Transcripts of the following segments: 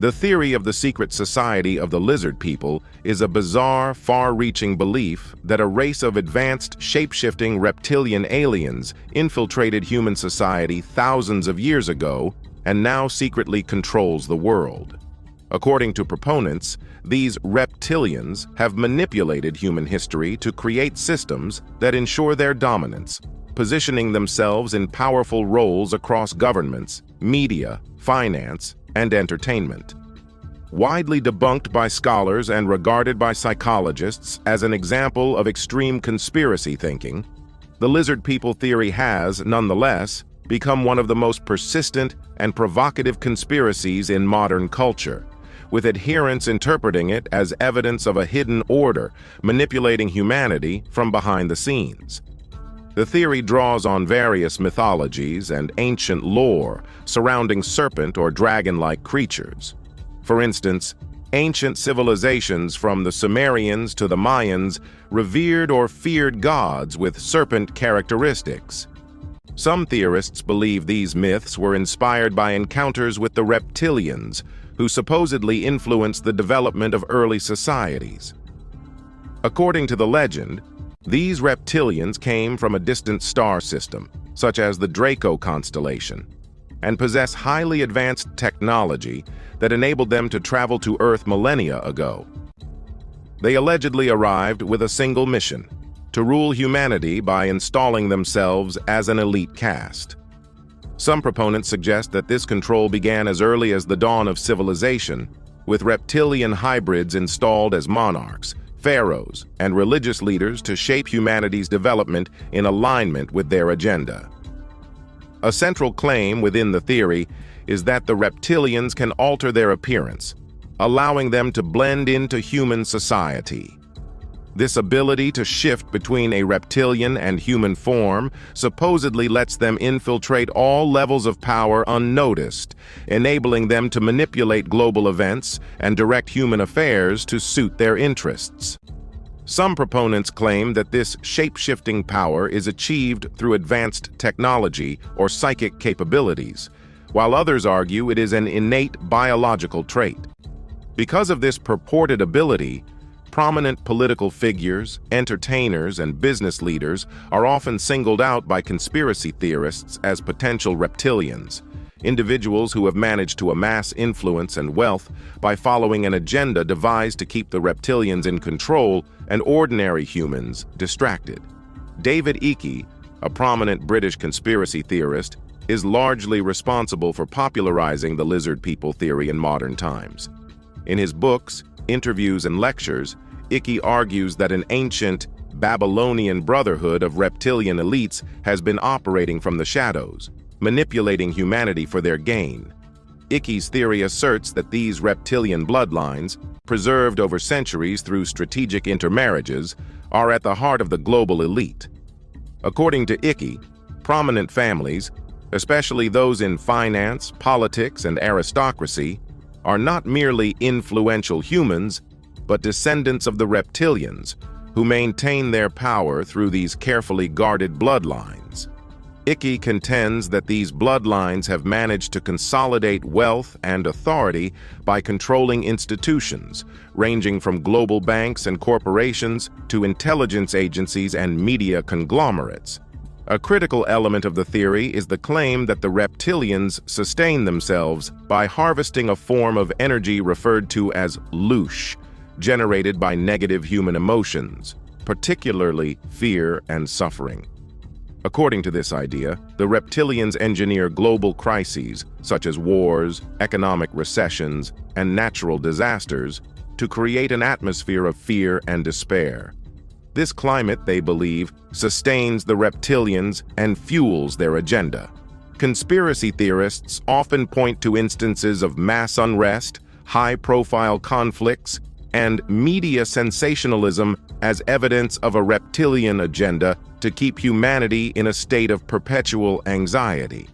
The theory of the secret society of the lizard people is a bizarre, far-reaching belief that a race of advanced, shape-shifting reptilian aliens infiltrated human society thousands of years ago and now secretly controls the world. According to proponents, these reptilians have manipulated human history to create systems that ensure their dominance, positioning themselves in powerful roles across governments, media, finance, and entertainment. Widely debunked by scholars and regarded by psychologists as an example of extreme conspiracy thinking, the lizard people theory has, nonetheless, become one of the most persistent and provocative conspiracies in modern culture, with adherents interpreting it as evidence of a hidden order manipulating humanity from behind the scenes. The theory draws on various mythologies and ancient lore surrounding serpent or dragon-like creatures. For instance, ancient civilizations from the Sumerians to the Mayans revered or feared gods with serpent characteristics. Some theorists believe these myths were inspired by encounters with the reptilians, who supposedly influenced the development of early societies. According to the legend, these reptilians came from a distant star system, such as the Draco constellation, and possess highly advanced technology that enabled them to travel to Earth millennia ago. They allegedly arrived with a single mission: to rule humanity by installing themselves as an elite caste. Some proponents suggest that this control began as early as the dawn of civilization, with reptilian hybrids installed as monarchs, pharaohs, and religious leaders to shape humanity's development in alignment with their agenda. A central claim within the theory is that the reptilians can alter their appearance, allowing them to blend into human society. This ability to shift between a reptilian and human form supposedly lets them infiltrate all levels of power unnoticed, enabling them to manipulate global events and direct human affairs to suit their interests. Some proponents claim that this shape-shifting power is achieved through advanced technology or psychic capabilities, while others argue it is an innate biological trait. Because of this purported ability, prominent political figures, entertainers, and business leaders are often singled out by conspiracy theorists as potential reptilians, individuals who have managed to amass influence and wealth by following an agenda devised to keep the reptilians in control and ordinary humans distracted. David Icke, a prominent British conspiracy theorist, is largely responsible for popularizing the lizard people theory in modern times. In his books, interviews, and lectures, Icke argues that an ancient Babylonian brotherhood of reptilian elites has been operating from the shadows, manipulating humanity for their gain. Icke's theory asserts that these reptilian bloodlines, preserved over centuries through strategic intermarriages, are at the heart of the global elite. According to Icke, prominent families, especially those in finance, politics, and aristocracy, are not merely influential humans, but descendants of the reptilians, who maintain their power through these carefully guarded bloodlines. Icke contends that these bloodlines have managed to consolidate wealth and authority by controlling institutions, ranging from global banks and corporations to intelligence agencies and media conglomerates. A critical element of the theory is the claim that the reptilians sustain themselves by harvesting a form of energy referred to as loosh, generated by negative human emotions, particularly fear and suffering. According to this idea, the reptilians engineer global crises such as wars, economic recessions, and natural disasters to create an atmosphere of fear and despair. This climate, they believe, sustains the reptilians and fuels their agenda. Conspiracy theorists often point to instances of mass unrest, high-profile conflicts, and media sensationalism as evidence of a reptilian agenda to keep humanity in a state of perpetual anxiety.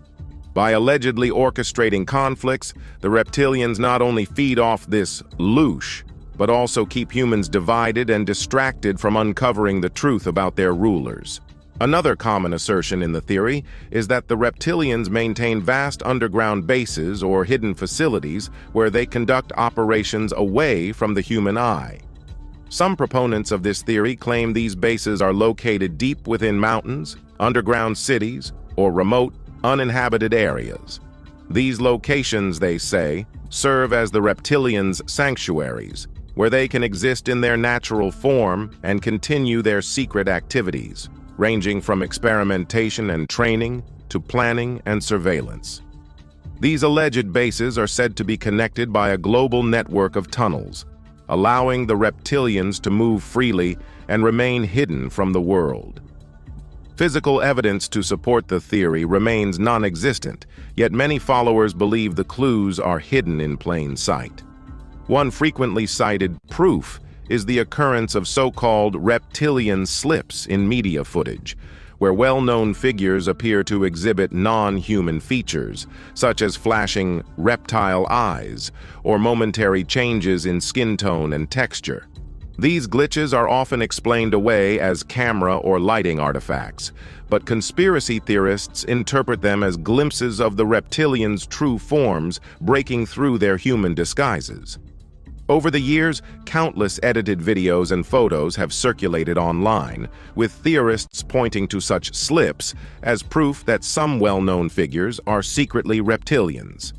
By allegedly orchestrating conflicts, the reptilians not only feed off this loosh, but also keep humans divided and distracted from uncovering the truth about their rulers. Another common assertion in the theory is that the reptilians maintain vast underground bases or hidden facilities where they conduct operations away from the human eye. Some proponents of this theory claim these bases are located deep within mountains, underground cities, or remote, uninhabited areas. These locations, they say, serve as the reptilians' sanctuaries, where they can exist in their natural form and continue their secret activities, ranging from experimentation and training to planning and surveillance. These alleged bases are said to be connected by a global network of tunnels, allowing the reptilians to move freely and remain hidden from the world. Physical evidence to support the theory remains non-existent, yet many followers believe the clues are hidden in plain sight. One frequently cited proof is the occurrence of so-called reptilian slips in media footage, where well-known figures appear to exhibit non-human features, such as flashing reptile eyes or momentary changes in skin tone and texture. These glitches are often explained away as camera or lighting artifacts, but conspiracy theorists interpret them as glimpses of the reptilians' true forms breaking through their human disguises. Over the years, countless edited videos and photos have circulated online, with theorists pointing to such slips as proof that some well-known figures are secretly reptilians.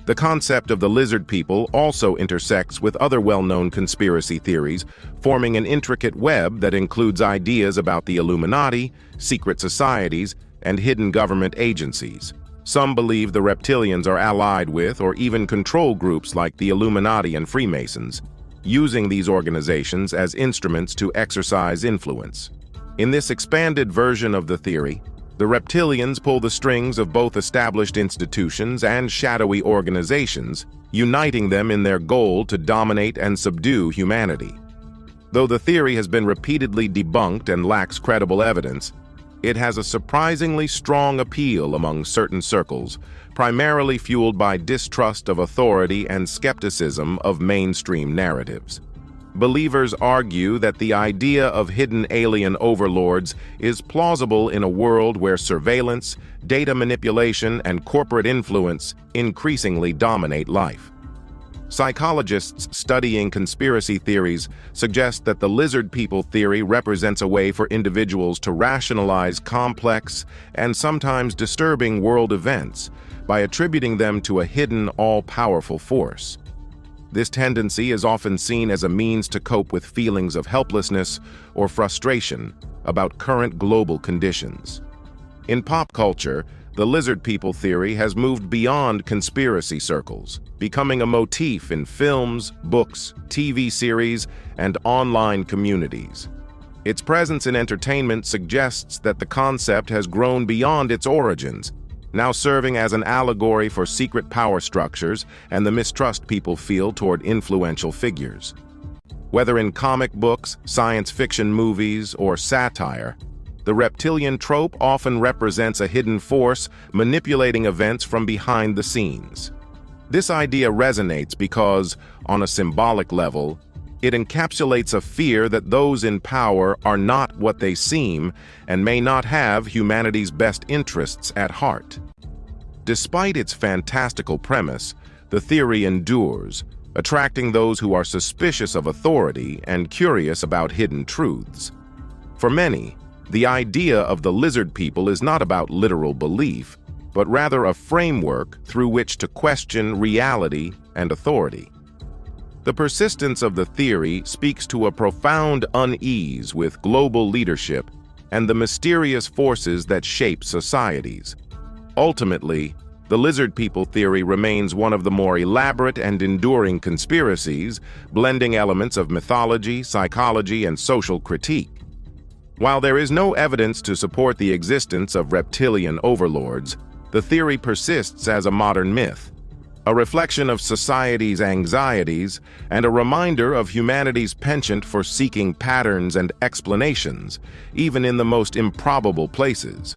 The concept of the lizard people also intersects with other well-known conspiracy theories, forming an intricate web that includes ideas about the Illuminati, secret societies, and hidden government agencies. Some believe the reptilians are allied with or even control groups like the Illuminati and Freemasons, using these organizations as instruments to exercise influence. In this expanded version of the theory, the reptilians pull the strings of both established institutions and shadowy organizations, uniting them in their goal to dominate and subdue humanity. Though the theory has been repeatedly debunked and lacks credible evidence, it has a surprisingly strong appeal among certain circles, primarily fueled by distrust of authority and skepticism of mainstream narratives. Believers argue that the idea of hidden alien overlords is plausible in a world where surveillance, data manipulation, and corporate influence increasingly dominate life. Psychologists studying conspiracy theories suggest that the lizard people theory represents a way for individuals to rationalize complex and sometimes disturbing world events by attributing them to a hidden, all-powerful force. This tendency is often seen as a means to cope with feelings of helplessness or frustration about current global conditions. In pop culture, the lizard people theory has moved beyond conspiracy circles, becoming a motif in films, books, TV series, and online communities. Its presence in entertainment suggests that the concept has grown beyond its origins, now serving as an allegory for secret power structures and the mistrust people feel toward influential figures. Whether in comic books, science fiction movies, or satire, the reptilian trope often represents a hidden force manipulating events from behind the scenes. This idea resonates because, on a symbolic level, it encapsulates a fear that those in power are not what they seem and may not have humanity's best interests at heart. Despite its fantastical premise, the theory endures, attracting those who are suspicious of authority and curious about hidden truths. For many, the idea of the lizard people is not about literal belief, but rather a framework through which to question reality and authority. The persistence of the theory speaks to a profound unease with global leadership and the mysterious forces that shape societies. Ultimately, the lizard people theory remains one of the more elaborate and enduring conspiracies, blending elements of mythology, psychology, and social critique. While there is no evidence to support the existence of reptilian overlords, the theory persists as a modern myth, a reflection of society's anxieties and a reminder of humanity's penchant for seeking patterns and explanations, even in the most improbable places.